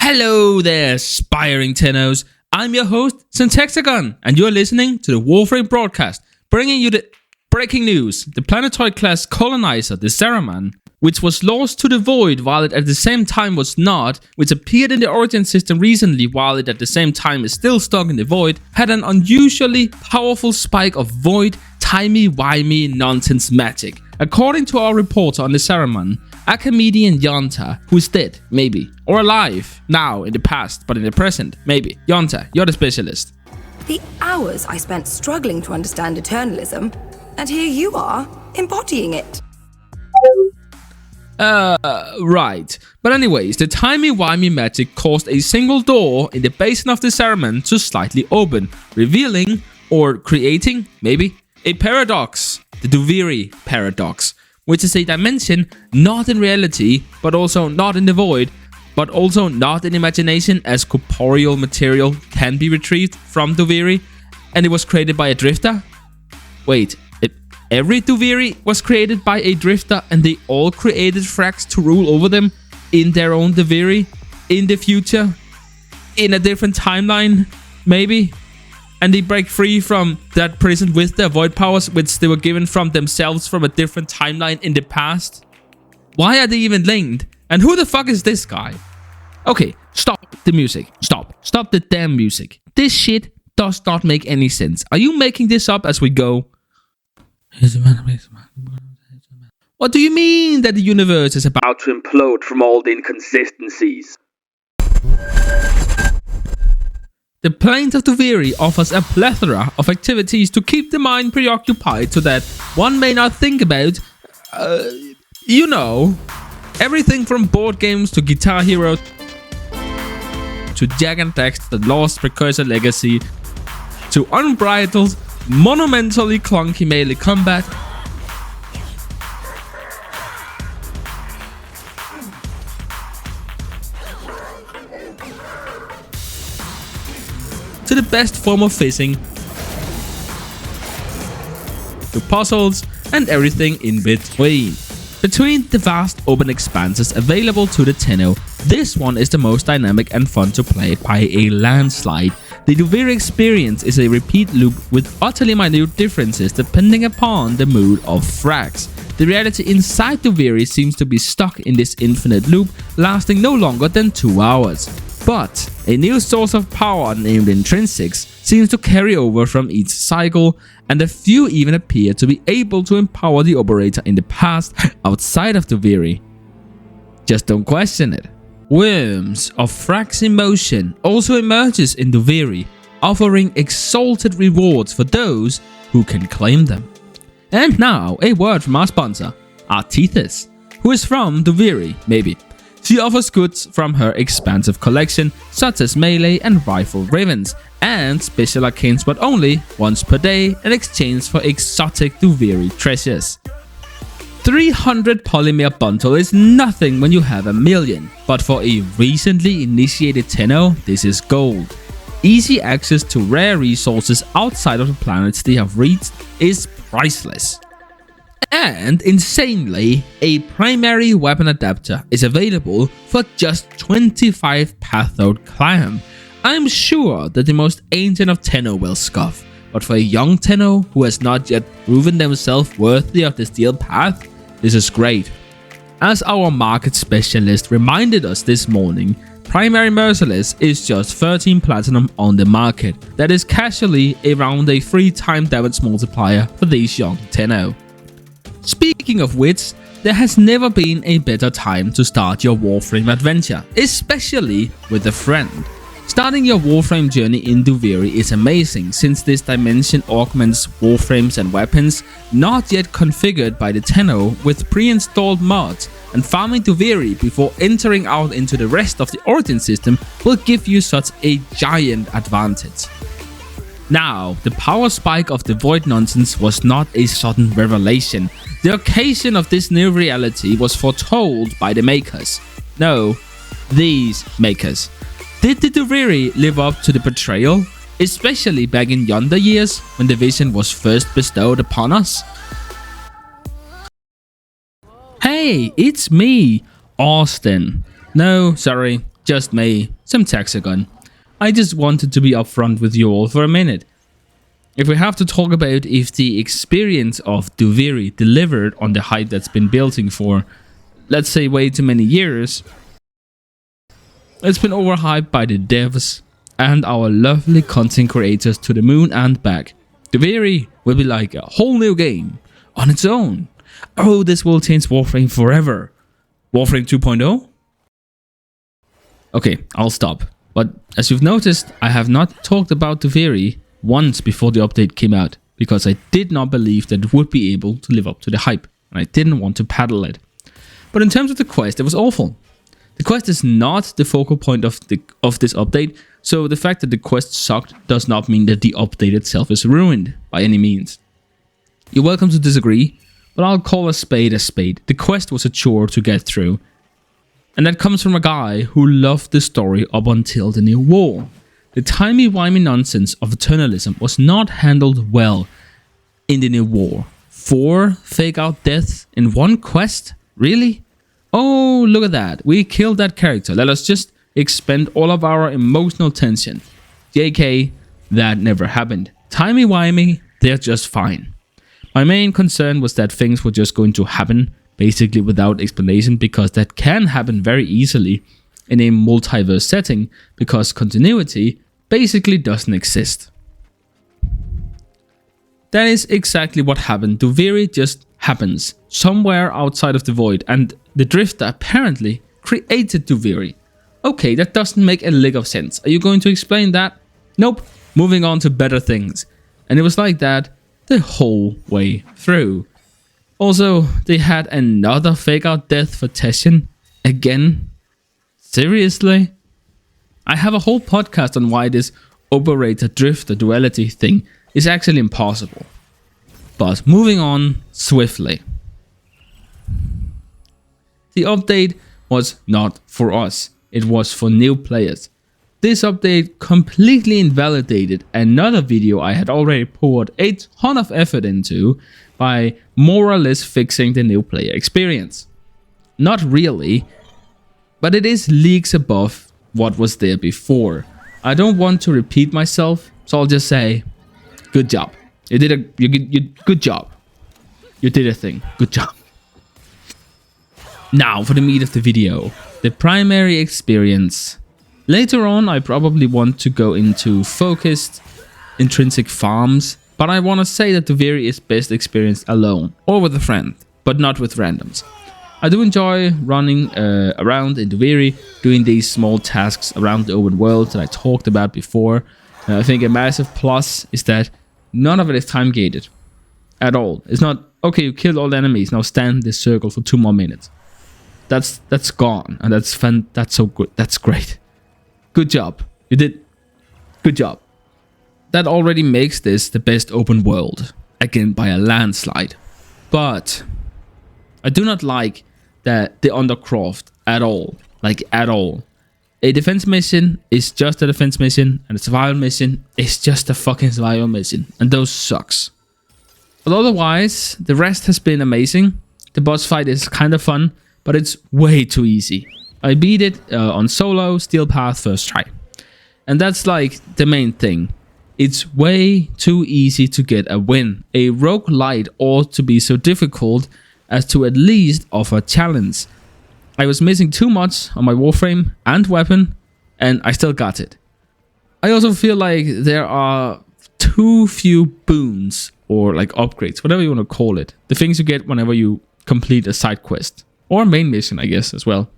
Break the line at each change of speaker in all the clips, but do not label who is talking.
Hello there, aspiring tennos. I'm your host, Syntexagon, and you're listening to the Warframe broadcast, bringing you the breaking news. The planetoid-class colonizer, the Saruman, which was lost to the void while it at the same time was not, which appeared in the Origin system recently while it at the same time is still stuck in the void, had an unusually powerful spike of void, timey-wimey nonsense magic. According to our reporter on the Saruman, a comedian Yonta, who's dead, maybe, or alive, now, in the past, but in the present, maybe. Yonta, you're the specialist.
The hours I spent struggling to understand eternalism, and here you are, embodying it.
Right. But anyways, the timey-wimey magic caused a single door in the basin of the Saruman to slightly open, revealing, or creating, maybe, a paradox, the DUVIRI paradox, which is a dimension not in reality, but also not in the void, but also not in imagination, as corporeal material can be retrieved from DUVIRI, and it was created by a drifter? Wait, every DUVIRI was created by a drifter, and they all created frags to rule over them in their own DUVIRI, in the future, in a different timeline, maybe? And they break free from that prison with their void powers, which they were given from themselves from a different timeline in the past. Why are they even linked? And who the fuck is this guy? Okay, stop the music. Stop the damn music. This shit does not make any sense. Are you making this up as we go? What do you mean that the universe is about to implode from all the inconsistencies? The Plains of DUVIRI offers a plethora of activities to keep the mind preoccupied so that one may not think about, everything from board games to Guitar Hero to Jak and Daxter, The Lost Precursor Legacy, to unbridled, monumentally clunky melee combat, to the best form of fishing, to puzzles, and everything in between. Between the vast open expanses available to the Tenno, this one is the most dynamic and fun to play by a landslide. The DUVIRI experience is a repeat loop with utterly minute differences depending upon the mood of frags. The reality inside DUVIRI seems to be stuck in this infinite loop, lasting no longer than 2 hours. But a new source of power named Intrinsics seems to carry over from each cycle, and a few even appear to be able to empower the operator in the past outside of DUVIRI. Just don't question it. Worms of Frax Emotion also emerges in DUVIRI, offering exalted rewards for those who can claim them. And now, a word from our sponsor, Artethis, who is from DUVIRI, maybe. She offers goods from her expansive collection, such as melee and rifle ravens, and special arcanes, but only once per day in exchange for exotic DUVIRI treasures. 300 polymer bundle is nothing when you have 1,000,000, but for a recently initiated Tenno, this is gold. Easy access to rare resources outside of the planets they have reached is priceless. And insanely, a primary weapon adapter is available for just 25 Pathode Clam. I'm sure that the most ancient of Tenno will scoff, but for a young Tenno who has not yet proven themselves worthy of the steel path, this is great. As our market specialist reminded us this morning, Primary Merciless is just 13 platinum on the market. That is casually around a 3-time damage multiplier for these young Tenno. Speaking of which, there has never been a better time to start your Warframe adventure, especially with a friend. Starting your Warframe journey in DUVIRI is amazing, since this dimension augments Warframes and weapons not yet configured by the Tenno with pre-installed mods, and farming DUVIRI before entering out into the rest of the Origin system will give you such a giant advantage. Now, the power spike of the void nonsense was not a sudden revelation. The occasion of this new reality was foretold by the makers. No, these makers. Did the DUVIRI live up to the portrayal, especially back in yonder years when the vision was first bestowed upon us? Hey, it's me, Austin. No, sorry, just me, some Texagon. I just wanted to be upfront with you all for a minute. If we have to talk about if the experience of DUVIRI delivered on the hype that's been building for, let's say, way too many years, it's been overhyped by the devs and our lovely content creators to the moon and back. DUVIRI will be like a whole new game on its own. Oh, this will change Warframe forever. Warframe 2.0? Okay, I'll stop. But as you've noticed, I have not talked about DUVIRI once before the update came out, because I did not believe that it would be able to live up to the hype, and I didn't want to paddle it. But in terms of the quest, it was awful. The quest is not the focal point of this update, so the fact that the quest sucked does not mean that the update itself is ruined by any means. You're welcome to disagree, but I'll call a spade a spade. The quest was a chore to get through, and that comes from a guy who loved the story up until the new war. The timey-wimey nonsense of eternalism was not handled well in the new war. 4 fake-out deaths in one quest? Really? Oh, look at that. We killed that character. Let us just expend all of our emotional tension. JK, that never happened. Timey-wimey, they're just fine. My main concern was that things were just going to happen, basically without explanation, because that can happen very easily in a multiverse setting, because continuity basically doesn't exist. That is exactly what happened. DUVIRI just happens somewhere outside of the void, and the Drifter apparently created DUVIRI. Okay, that doesn't make a lick of sense. Are you going to explain that? Nope. Moving on to better things. And it was like that the whole way through. Also, they had another fake out death for Tessian. Again? Seriously? I have a whole podcast on why this operator drifter duality thing is actually impossible. But moving on swiftly. The update was not for us. It was for new players. This update completely invalidated another video I had already poured a ton of effort into by more or less fixing the new player experience. Not really, but it is leagues above what was there before. I don't want to repeat myself, so I'll just say, good job. You did good job. You did a thing. Good job. Now for the meat of the video, the primary experience. Later on, I probably want to go into focused, intrinsic farms, but I want to say that DUVIRI is best experienced alone or with a friend, but not with randoms. I do enjoy running around in DUVIRI, doing these small tasks around the open world that I talked about before. I think a massive plus is that none of it is time gated at all. It's not, okay, you killed all the enemies, now stand in this circle for 2 more minutes. That's gone, and that's fun. That's so good. That's great. Good job. You did. Good job. That already makes this the best open world, again by a landslide. But I do not like that the Undercroft at all. Like at all. A defense mission is just a defense mission, and a survival mission is just a fucking survival mission, and those sucks. But otherwise, the rest has been amazing. The boss fight is kind of fun, but it's way too easy. I beat it on solo, steel path, first try. And that's like the main thing. It's way too easy to get a win. A roguelite ought to be so difficult as to at least offer challenge. I was missing too much on my Warframe and weapon, and I still got it. I also feel like there are too few boons, or like upgrades, whatever you want to call it. The things you get whenever you complete a side quest. Or main mission, I guess, as well.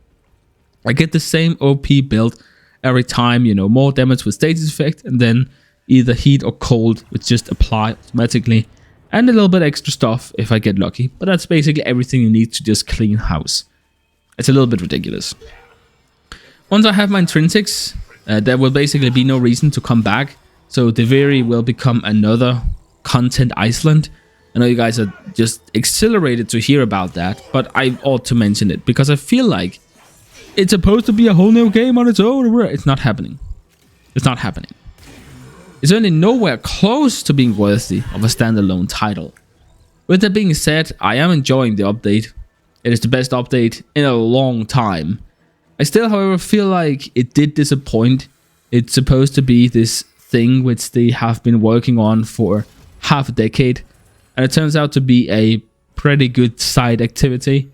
I get the same OP build every time, you know, more damage with status effect, and then either heat or cold, which just apply automatically, and a little bit extra stuff if I get lucky. But that's basically everything you need to just clean house. It's a little bit ridiculous. Once I have my intrinsics, there will basically be no reason to come back. So DUVIRI will become another content Iceland. I know you guys are just exhilarated to hear about that, but I ought to mention it because I feel like it's supposed to be a whole new game on its own. It's not happening. It's not happening. It's only nowhere close to being worthy of a standalone title. With that being said, I am enjoying the update. It is the best update in a long time. I still, however, feel like it did disappoint. It's supposed to be this thing which they have been working on for half a decade, and it turns out to be a pretty good side activity.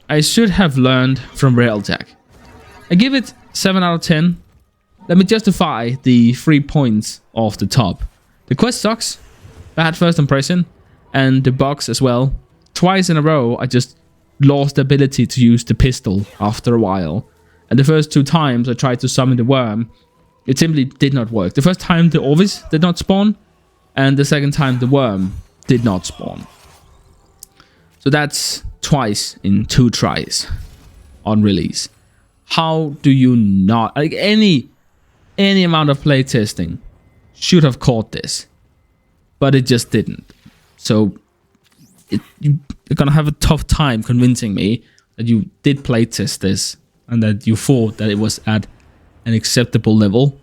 I should have learned from Railjack. I give it 7 out of 10. Let me justify the 3 points off the top. The quest sucks, bad first impression, and the bugs as well. Twice in a row, I just lost the ability to use the pistol after a while. And the first 2 times I tried to summon the worm, it simply did not work. The first time the Orvis did not spawn, and the second time the worm did not spawn. So that's twice in 2 tries on release. How do you not, like, any amount of playtesting should have caught this, but it just didn't. So you're gonna have a tough time convincing me that you did playtest this and that you thought that it was at an acceptable level.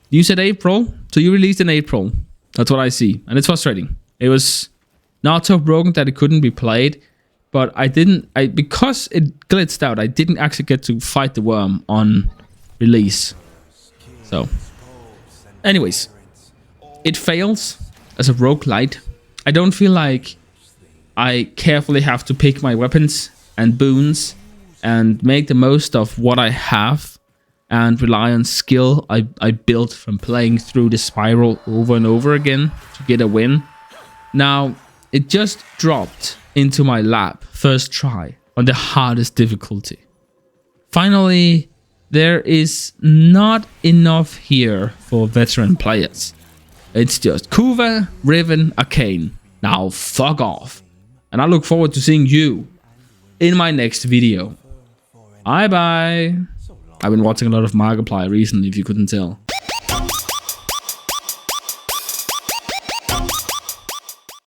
You said April, so you released in April. That's what I see, and it's frustrating. It was not so broken that it couldn't be played, but because it glitched out, I didn't actually get to fight the worm on release. So, anyways, it fails as a roguelite. I don't feel like I carefully have to pick my weapons and boons and make the most of what I have and rely on skill I built from playing through the spiral over and over again to get a win. Now, it just dropped into my lap first try on the hardest difficulty. Finally, there is not enough here for veteran players. It's just Kuva, Riven, Arcane. Now fuck off. And I look forward to seeing you in my next video. Bye bye. I've been watching a lot of Markiplier recently, if you couldn't tell.